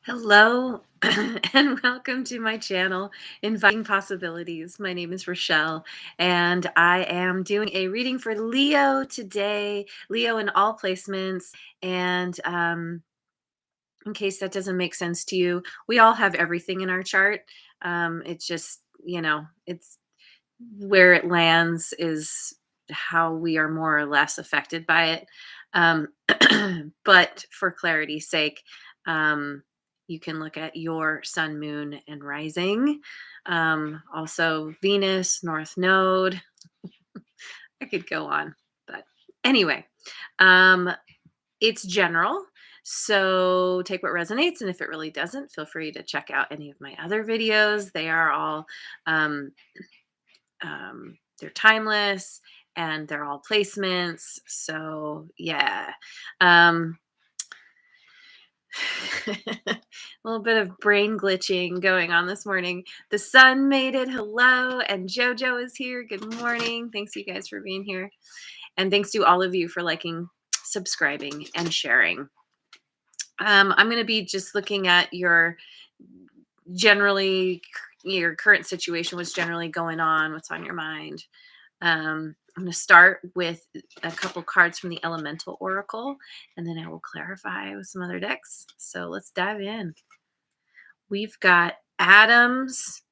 Hello and welcome to my channel, Inviting Possibilities. My name is Rochelle, and I am doing a reading for Leo today, Leo in all placements. And in case that doesn't make sense to you, we all have everything in our chart. It's just, it's where it lands is how we are more or less affected by it. Um, but for clarity's sake, um, you can look at your sun, moon, and rising. Also, Venus, North Node. I could go on, but anyway, um, it's general. So take what resonates, and if it really doesn't, feel free to check out any of my other videos. They are all um, they're timeless and they're all placements. So yeah. Um, a little bit of brain glitching going on this morning. The sun made it. Hello. And Jojo is here. Good morning. Thanks, you guys, for being here. And thanks to all of you for liking, subscribing, and sharing. I'm going to be just looking at generally your current situation, what's generally going on, what's on your mind. I'm going to start with a couple cards from the Elemental Oracle, and then I will clarify with some other decks. So let's dive in. We've got atoms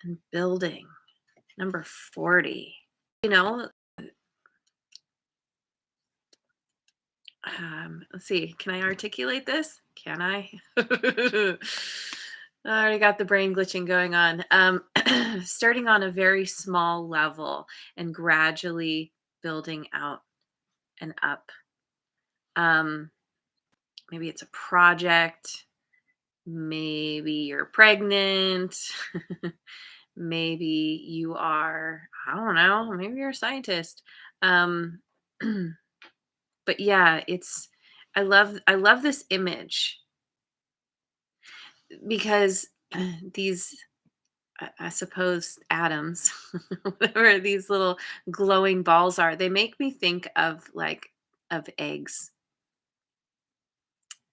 and building, number 40. You know, let's see. Can I articulate this? Can I? I already got the brain glitching going on. Starting on a very small level and gradually building out and up. Maybe it's a project. Maybe you're pregnant. Maybe you are, I don't know, maybe you're a scientist. Um, but yeah, I love this image because these I suppose atoms, whatever these little glowing balls are, they make me think of of eggs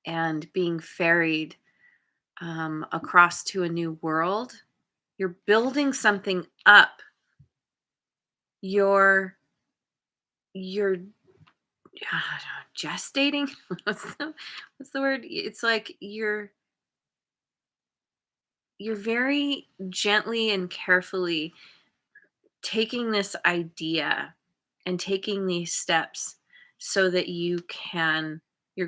and being ferried across to a new world. You're building something up. You're gestating. What's the word? It's like you're very gently and carefully taking this idea and taking these steps so that you're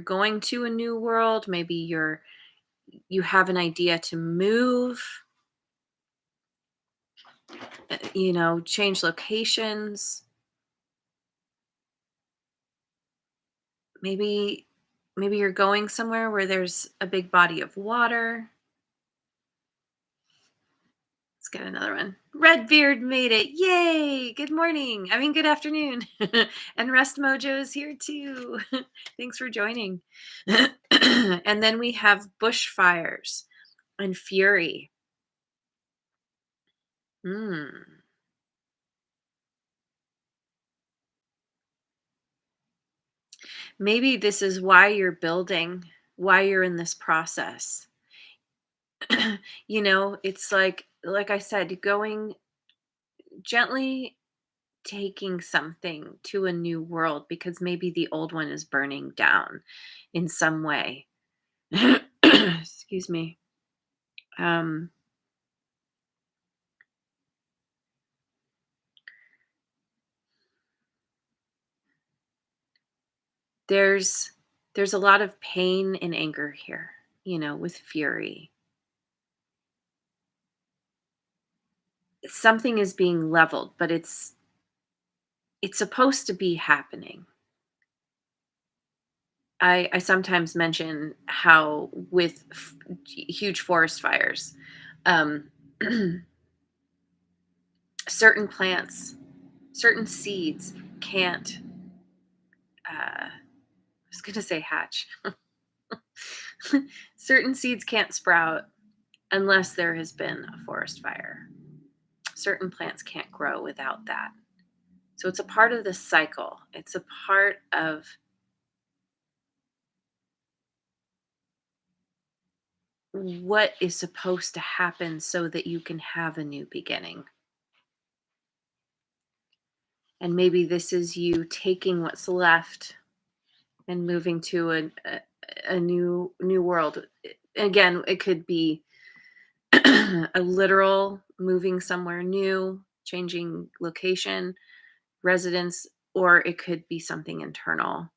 going to a new world. Maybe you have an idea to move, change locations. Maybe you're going somewhere where there's a big body of water. Let's get another one. Redbeard made it. Yay! Good morning. I mean, good afternoon. And Rest Mojo is here too. Thanks for joining. And then we have bushfires and fury. Hmm. Maybe this is why you're building, why you're in this process. It's like I said, going gently taking something to a new world because maybe the old one is burning down in some way. Excuse me. Um, there's there's a lot of pain and anger here, with fury. Something is being leveled, but it's supposed to be happening. I sometimes mention how with huge forest fires, um, certain plants, certain seeds can't. I was going to say hatch. Certain seeds can't sprout unless there has been a forest fire. Certain plants can't grow without that. So it's a part of the cycle. It's a part of what is supposed to happen so that you can have a new beginning. And maybe this is you taking what's left and moving to a new world. Again, it could be a literal moving somewhere new, changing location, residence, or it could be something internal,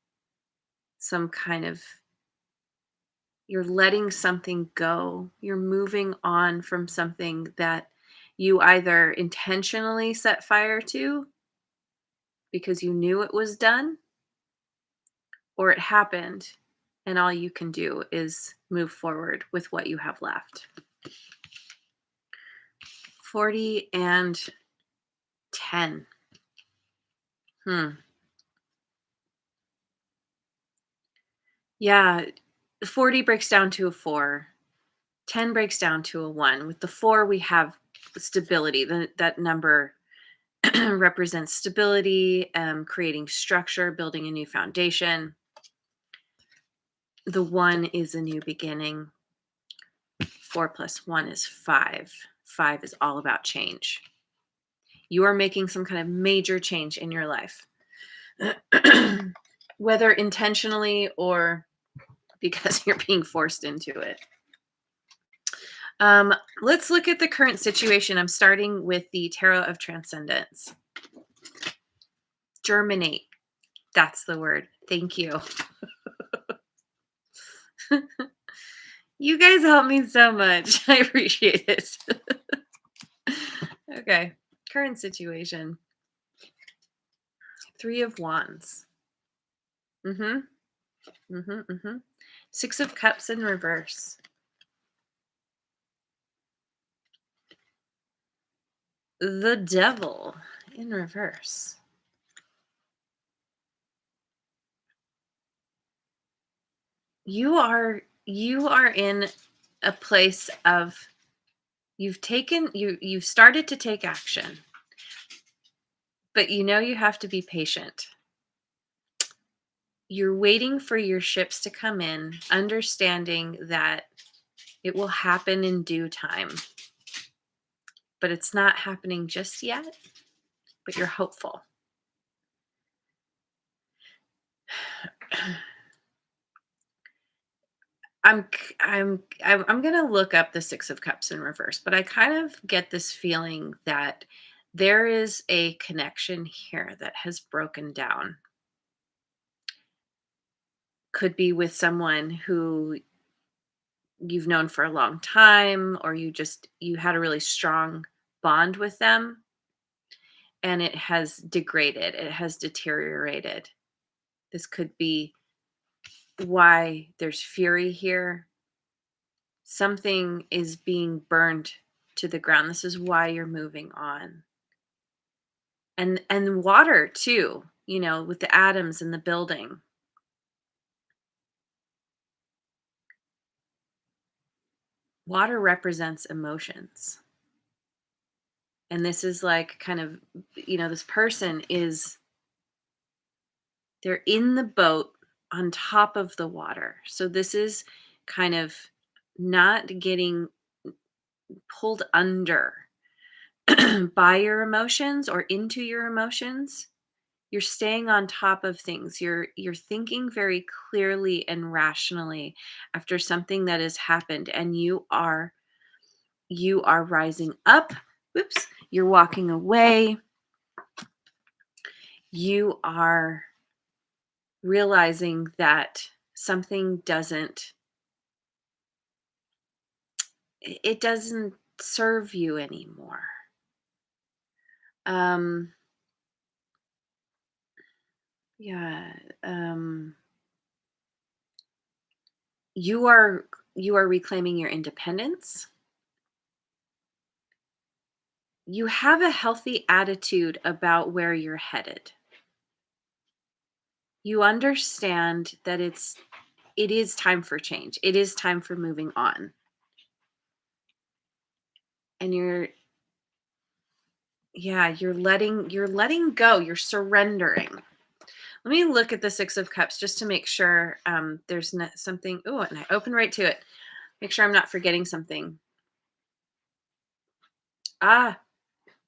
some kind of you're letting something go. You're moving on from something that you either intentionally set fire to because you knew it was done, or it happened and all you can do is move forward with what you have left. 40 and 10. Hmm. Yeah, 40 breaks down to a 4. 10 breaks down to a 1. With the 4, we have stability. That number represents stability, creating structure, building a new foundation. The 1 is a new beginning. 4 plus 1 is 5. 5 is all about change. You are making some kind of major change in your life, whether intentionally or because you're being forced into it. Let's look at the current situation. I'm starting with the Tarot of Transcendence. Germinate. That's the word. Thank you. You guys help me so much. I appreciate it. Okay. Current situation. 3 of Wands. Mm-hmm. Mm-hmm. Mm-hmm. 6 of Cups in reverse. The Devil in reverse. You are in a place of you've started to take action, but you know you have to be patient. You're waiting for your ships to come in, understanding that it will happen in due time. But it's not happening just yet, but you're hopeful. I'm going to look up the 6 of Cups in reverse, but I kind of get this feeling that there is a connection here that has broken down. Could be with someone who you've known for a long time, or you had a really strong bond with them, and it has degraded, it has deteriorated. This could be why there's fury here. Something is being burned to the ground. This is why you're moving on. And water too, with the atoms in the building. Water represents emotions. And this is like kind of, this person they're in the boat on top of the water. So this is kind of not getting pulled under by your emotions or into your emotions. You're staying on top of things. You're thinking very clearly and rationally after something that has happened, and you are rising up. Whoops, you're walking away. You are realizing that something doesn't serve you anymore. Um yeah, you are reclaiming your independence. You have a healthy attitude about where you're headed. You understand that it is time for change. It is time for moving on. And you're letting go. You're surrendering. Let me look at the 6 of Cups just to make sure there's not something. Oh, and I opened right to it. Make sure I'm not forgetting something. Ah,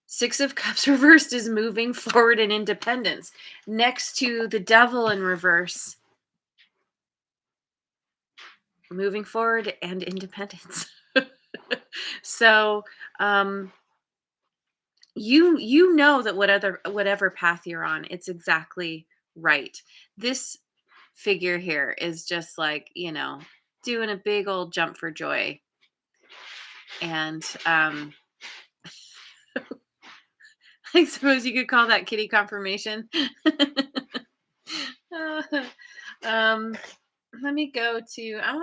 Six of Cups reversed is moving forward in independence. Next to the Devil in reverse, moving forward and independence. So, um, you know that whatever path you're on, it's exactly right. This figure here is just like, doing a big old jump for joy. And I suppose you could call that kitty confirmation. Uh, um, let me go to I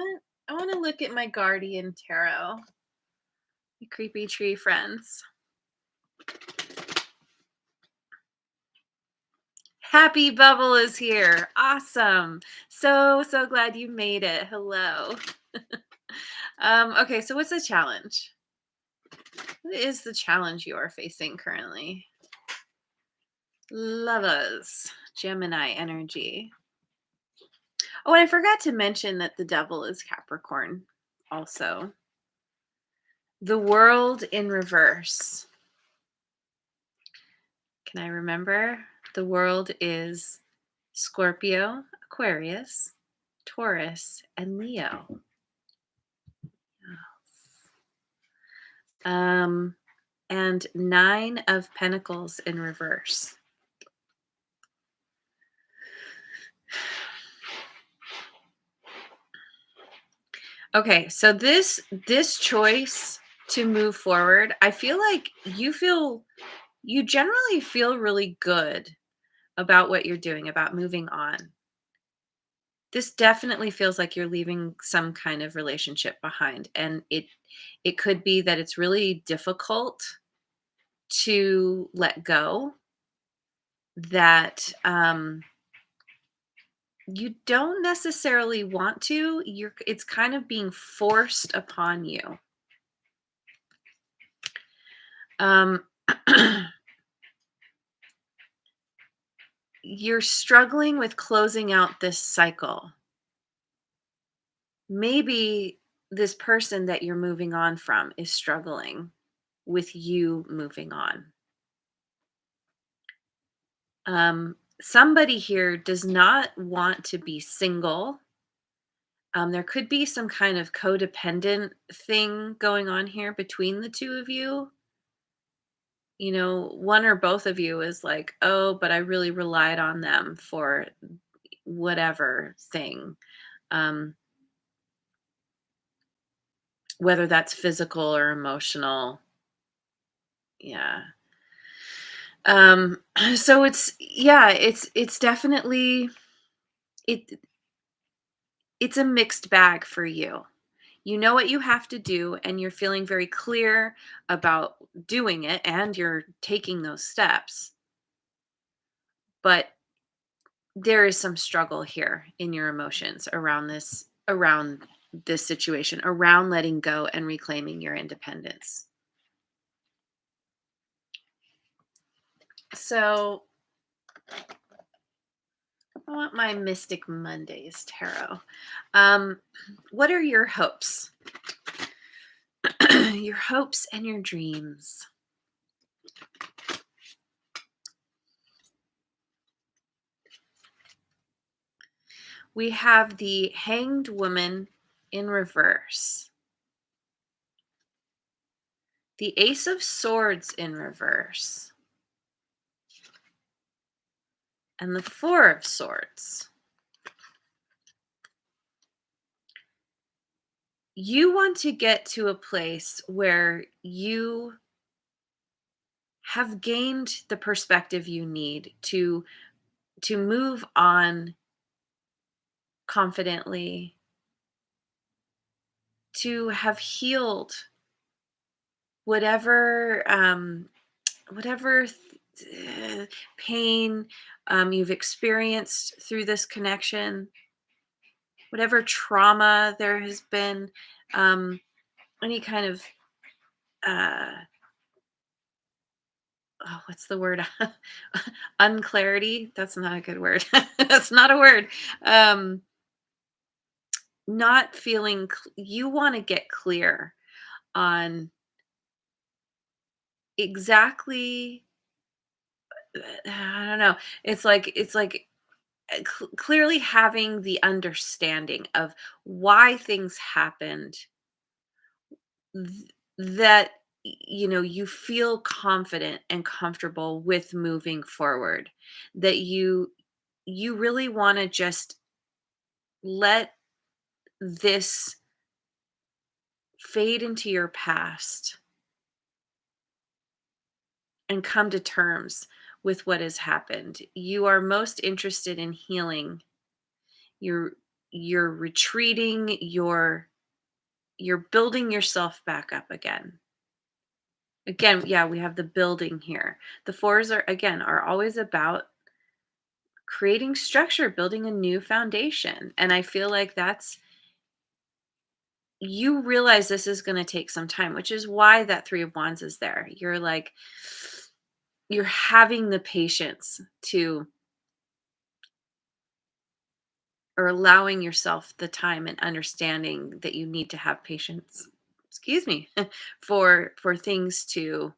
want to look at my guardian tarot. My creepy tree friends. Happy Bubble is here. Awesome. So glad you made it. Hello. Okay, so what's the challenge? What is the challenge you are facing currently? Lovers, Gemini energy. Oh, and I forgot to mention that the devil is Capricorn also. The world in reverse. Can I remember? The world is Scorpio, Aquarius, Taurus, and Leo. Um, and Nine of Pentacles in reverse. Okay, so this choice to move forward, I feel like you generally feel really good about what you're doing, about moving on. This definitely feels like you're leaving some kind of relationship behind, and it could be that it's really difficult to let go, that you don't necessarily want to. It's kind of being forced upon you. Um you're struggling with closing out this cycle. Maybe this person that you're moving on from is struggling with you moving on. Somebody here does not want to be single. There could be some kind of codependent thing going on here between the two of you. One or both of you is like, oh, but I really relied on them for whatever thing. Um, whether that's physical or emotional. Yeah. So it's definitely it it's a mixed bag for you. You know what you have to do, and you're feeling very clear about doing it, and you're taking those steps. But there is some struggle here in your emotions around this situation, around letting go and reclaiming your independence. So I want my Mystic Mondays tarot. Um, what are your hopes? Your hopes and your dreams. We have the Hanged Woman in reverse, the Ace of Swords in reverse, and the Four of Swords. You want to get to a place where you have gained the perspective you need to move on confidently, to have healed whatever pain you've experienced through this connection, whatever trauma there has been, um, any kind of uh, what's the word? Unclarity. That's not a good word. That's not a word. Um, not feeling you want to get clear on exactly I don't know. It's like clearly having the understanding of why things happened that you feel confident and comfortable with moving forward, that you really want to just let this fade into your past and come to terms with what has happened. You are most interested in healing. You're retreating, you're building yourself back up again. Again, yeah, we have the building here. The fours are always about creating structure, building a new foundation. And I feel like that's you realize this is going to take some time, which is why that 3 of wands is there. You're having the patience to or allowing yourself the time and understanding that you need to have patience. Excuse me, for things to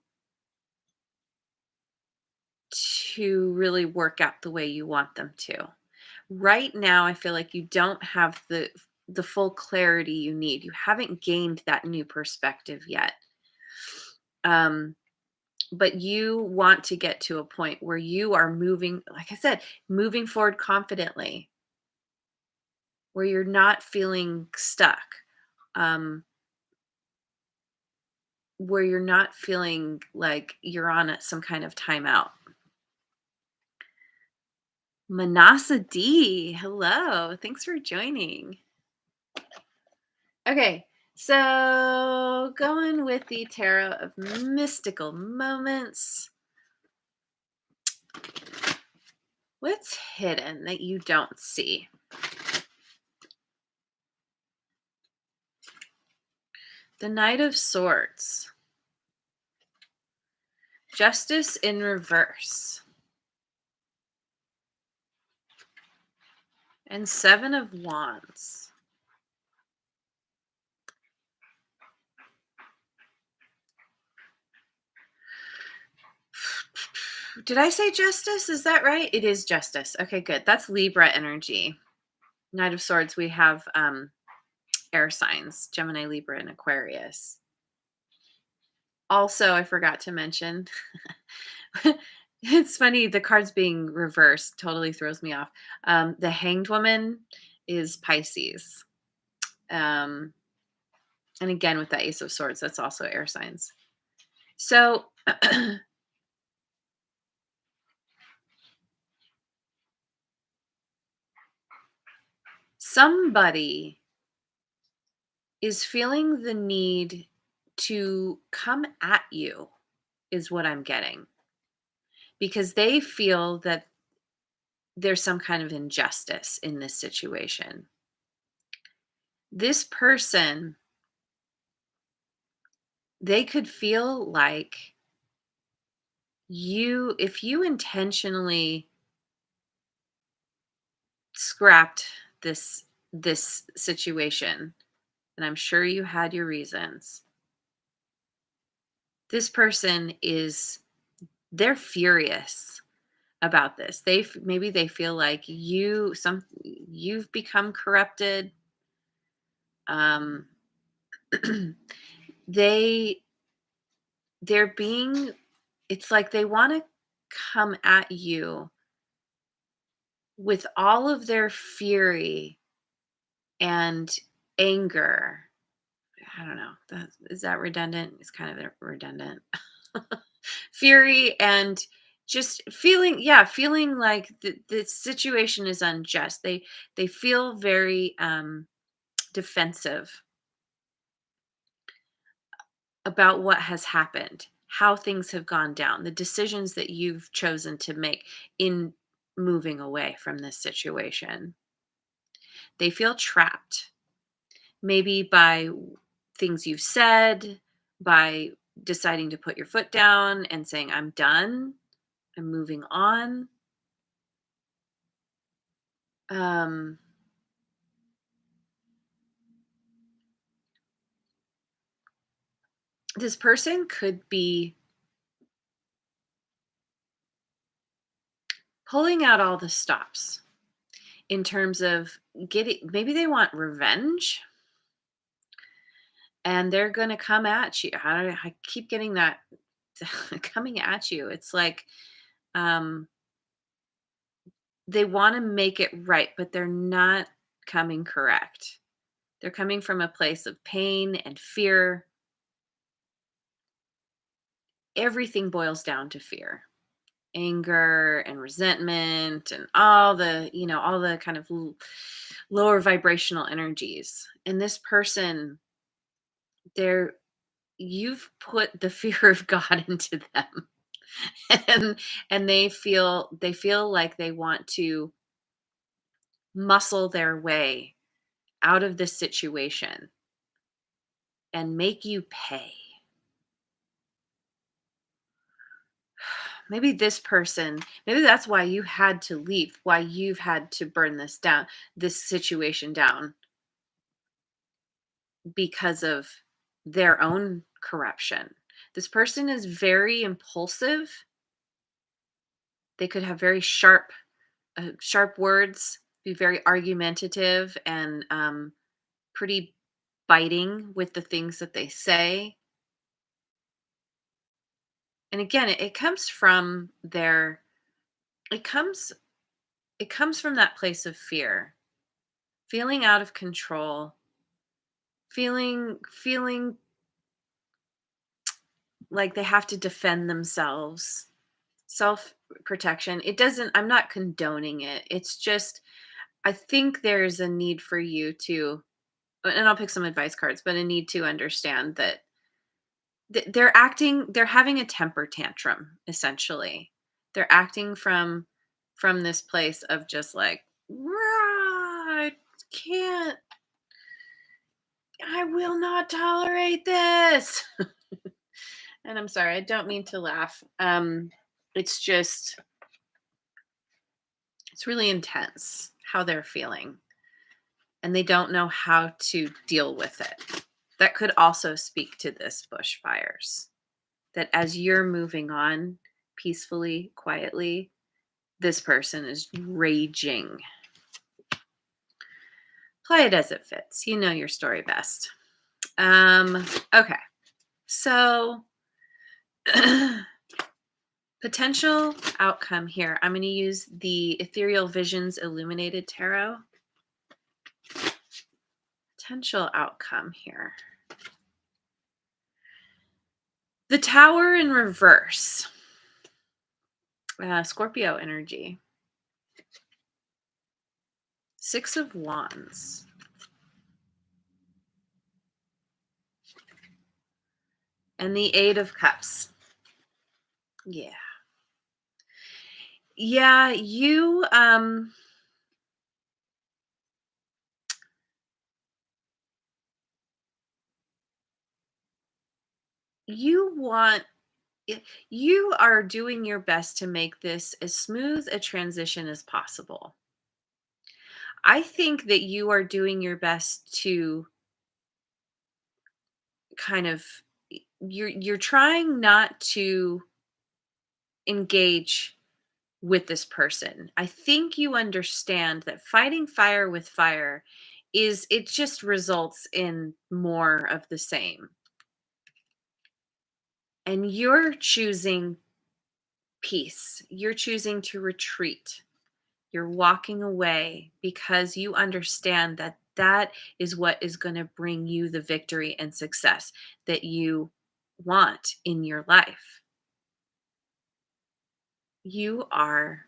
really work out the way you want them to. Right now, I feel like you don't have the full clarity you need. You haven't gained that new perspective yet. Um, but you want to get to a point where you are moving, like I said, moving forward confidently, where you're not feeling stuck, um, where you're not feeling like you're on some kind of timeout. Manasa D, hello. Thanks for joining. Okay, so going with the Tarot of Mystical Moments. What's hidden that you don't see? The Knight of Swords. Justice in reverse. And Seven of Wands. Did I say justice? Is that right? It is justice. Okay, good. That's Libra energy. Knight of Swords, we have air signs, Gemini, Libra, and Aquarius. Also, I forgot to mention, it's funny, the cards being reversed totally throws me off. The Hanged Woman is Pisces. Um, and again, with the Ace of Swords, that's also air signs. So, somebody is feeling the need to come at you, is what I'm getting, because they feel that there's some kind of injustice in this situation. This person, they could feel like if you intentionally scrapped this situation, and I'm sure you had your reasons, this person they're furious about this. Maybe they feel like you've become corrupted. um they they're being it's like they want to come at you with all of their fury and anger. I don't know. Is that redundant? It's kind of redundant. Fury and just feeling like the situation is unjust. They feel very defensive about what has happened, how things have gone down, the decisions that you've chosen to make in moving away from this situation. They feel trapped, maybe by things you've said, by deciding to put your foot down and saying, I'm done, I'm moving on. Um, this person could be pulling out all the stops in terms of getting, maybe they want revenge and they're going to come at you. I keep getting that coming at you. It's like um, they want to make it right, but they're not coming correct. They're coming from a place of pain and fear. Everything boils down to fear, anger and resentment and all the, all the kind of lower vibrational energies. And this person, they're you've put the fear of God into them. and they feel like they want to muscle their way out of this situation and make you pay. Maybe this person, maybe that's why you had to leave, why you've had to burn this situation down, because of their own corruption. This person is very impulsive. They could have very sharp words, be very argumentative, and pretty biting with the things that they say. And again, it comes from it comes it comes from that place of fear, feeling out of control, feeling like they have to defend themselves, self protection. It doesn't, I'm not condoning it. It's just, I think there's a need for you to, and I'll pick some advice cards, but a need to understand that they're having a temper tantrum, essentially. They're acting from this place of just like, I can't, I will not tolerate this. And I'm sorry, I don't mean to laugh. It's just, it's really intense how they're feeling, and they don't know how to deal with it. That could also speak to this bushfires. That as you're moving on peacefully, quietly, this person is raging. Play it as it fits. You know your story best. Okay. So potential outcome here. I'm going to use the Ethereal Visions Illuminated Tarot. Potential outcome here. The Tower in reverse. Scorpio energy. Six of Wands. And the Eight of Cups. Yeah. Yeah, you want you are doing your best to make this as smooth a transition as possible. I think that you are doing your best to kind of, you're trying not to engage with this person. I think you understand that fighting fire with fire is, it just results in more of the same. And you're choosing peace. You're choosing to retreat. You're walking away because you understand that that is what is going to bring you the victory and success that you want in your life. You are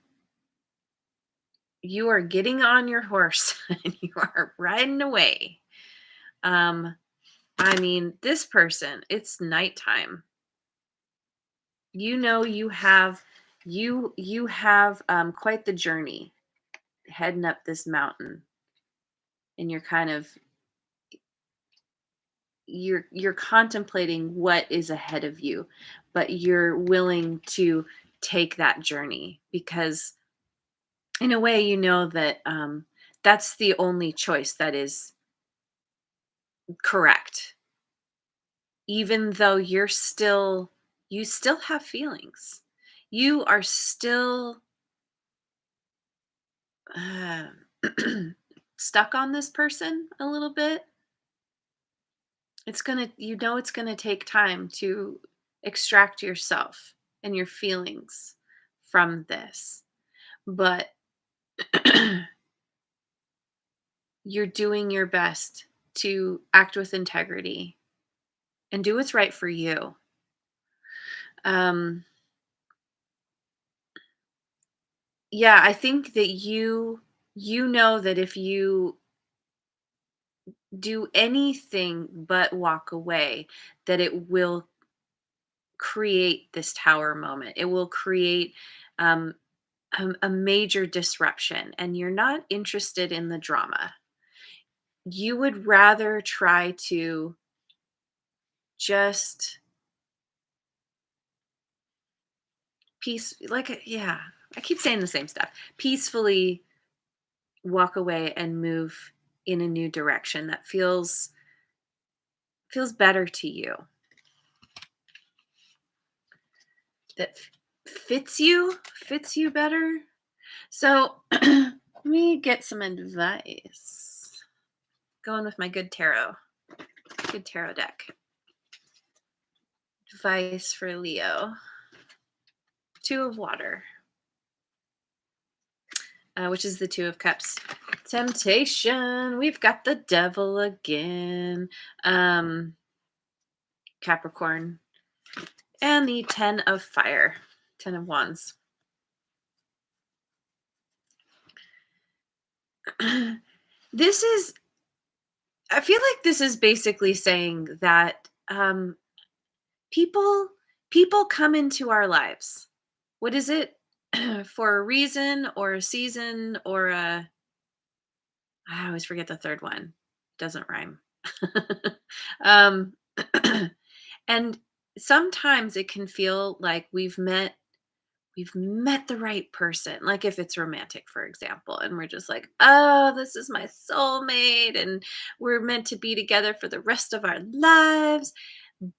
you are getting on your horse and you are riding away. Um I mean, this person, it's nighttime. You know you have quite the journey heading up this mountain, and you're contemplating what is ahead of you, but you're willing to take that journey because in a way you know that that's the only choice that is correct. even though you still have feelings. You are still uh, stuck on this person a little bit. It's gonna take time to extract yourself and your feelings from this. But you're doing your best to act with integrity and do what's right for you. Um, yeah, I think that you know that if you do anything but walk away, that it will create this tower moment. It will create um, a major disruption, and you're not interested in the drama. You would rather try to just yeah, I keep saying the same stuff. Peacefully walk away and move in a new direction that feels better to you, that fits you better. So let me get some advice. Going with my good tarot deck. Advice for Leo. Two of water, which is the Two of Cups. Temptation. We've got the devil again. Um, Capricorn. And the Ten of Fire. Ten of Wands. This is, I feel like this is basically saying that people people come into our lives. What is it? For a reason or a season or a, I always forget the third one. Doesn't rhyme. um and sometimes it can feel like we've met the right person, like if it's romantic, for example, and we're just like, oh, this is my soulmate and we're meant to be together for the rest of our lives.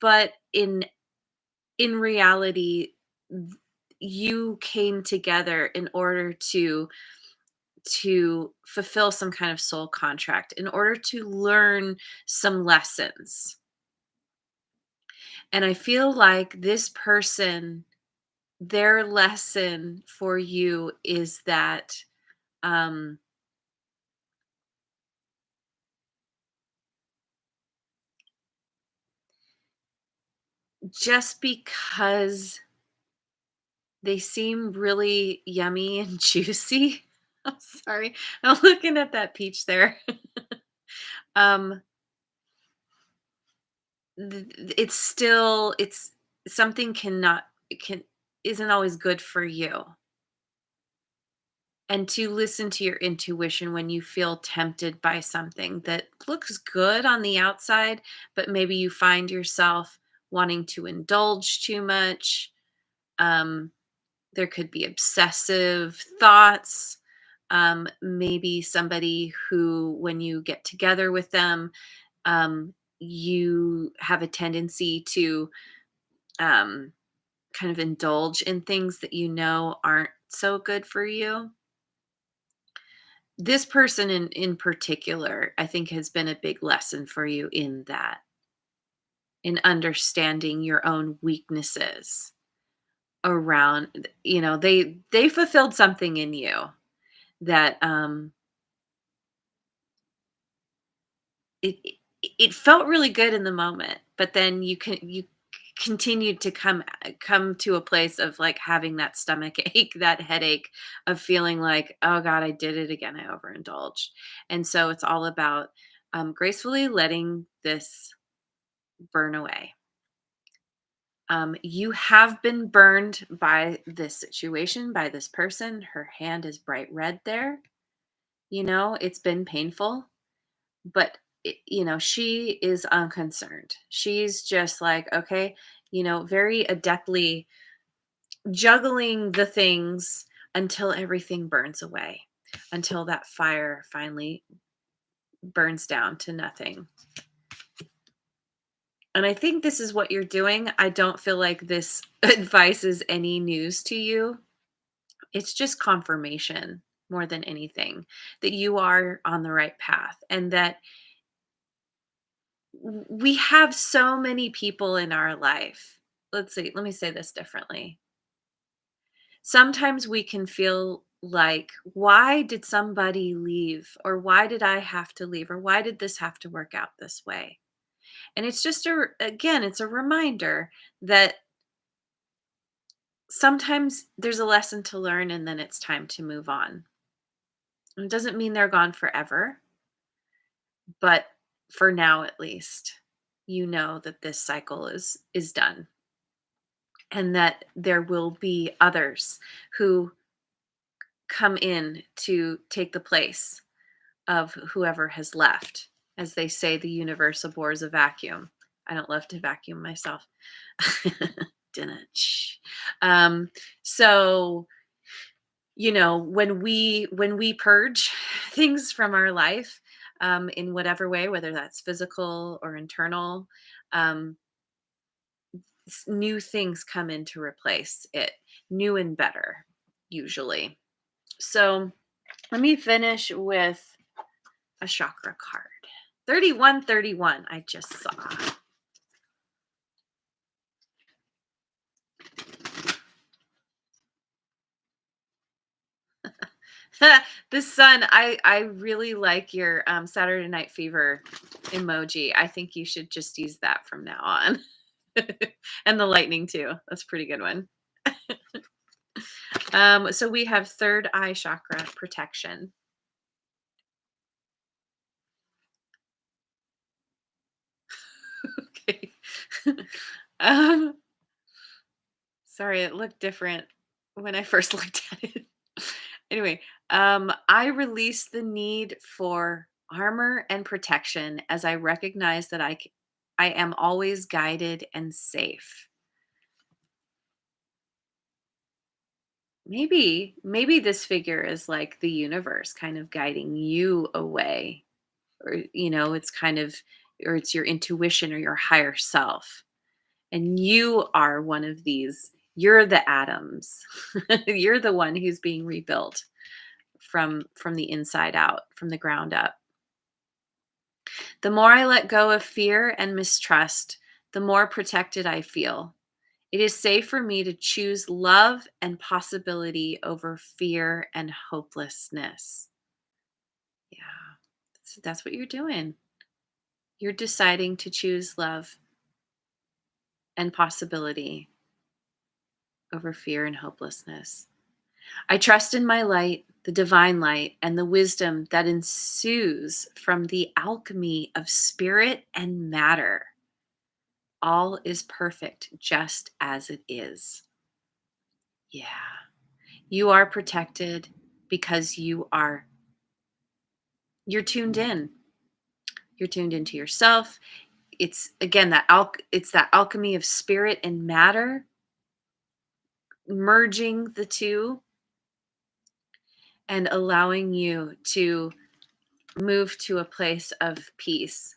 But in reality, th- you came together in order to fulfill some kind of soul contract, in order to learn some lessons. And I feel like this person, their lesson for you is that um, just because they seem really yummy and juicy. I'm sorry. I'm looking at that peach there. um it's something cannot can isn't always good for you. And to listen to your intuition when you feel tempted by something that looks good on the outside, but maybe you find yourself wanting to indulge too much. Um, there could be obsessive thoughts. Maybe somebody who, when you get together with them, you have a tendency to um, kind of indulge in things that you know aren't so good for you. This person in particular, I think, has been a big lesson for you in that, in understanding your own weaknesses around, they fulfilled something in you that it it felt really good in the moment, but then you continued to come to a place of like having that stomach ache, that headache of feeling like, oh God, I did it again. I overindulged. And so it's all about gracefully letting this burn away. You have been burned by this situation, by this person. Her hand is bright red there. It's been painful. But she is unconcerned. She's just like, okay, very adeptly juggling the things until everything burns away, until that fire finally burns down to nothing. And I think this is what you're doing. I don't feel like this advice is any news to you. It's just confirmation more than anything that you are on the right path and that we have so many people in our life. Let's see, let me say this differently. Sometimes we can feel like, why did somebody leave? Or why did I have to leave? Or why did this have to work out this way? And it's just again, it's a reminder that sometimes there's a lesson to learn and then it's time to move on. And it doesn't mean they're gone forever, but for now at least, you know that this cycle is done and that there will be others who come in to take the place of whoever has left. As they say, the universe abhors a vacuum. I don't love to vacuum myself. Didn't. Shh. Um, so when we purge things from our life, in whatever way, whether that's physical or internal, um, new things come in to replace it, new and better, usually. So let me finish with a chakra card. 3131, I just saw. The sun, I really like your Saturday Night Fever emoji. I think you should just use that from now on. And the lightning too. That's a pretty good one. So we have third eye chakra protection. Okay. um, Sorry, it looked different when I first looked at it. Anyway, I release the need for armor and protection as I recognize that I am always guided and safe. Maybe this figure is like the universe kind of guiding you away, or it's kind of, or it's your intuition or your higher self. And you are one of these. You're the atoms. You're the one who's being rebuilt from the inside out, from the ground up. The more I let go of fear and mistrust, the more protected I feel. It is safe for me to choose love and possibility over fear and hopelessness. Yeah, that's what you're doing. You're deciding to choose love and possibility over fear and hopelessness. I trust in my light, the divine light, and the wisdom that ensues from the alchemy of spirit and matter. All is perfect just as it is. Yeah. You are protected because you're tuned in. You're tuned into yourself. It's again it's that alchemy of spirit and matter, merging the two and allowing you to move to a place of peace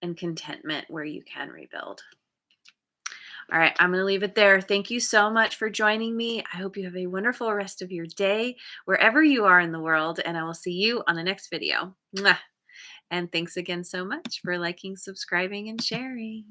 and contentment where you can rebuild. All right, I'm going to leave it there. Thank you so much for joining me. I hope you have a wonderful rest of your day, wherever you are in the world, and I will see you on the next video. Mwah. And thanks again so much for liking, subscribing, and sharing.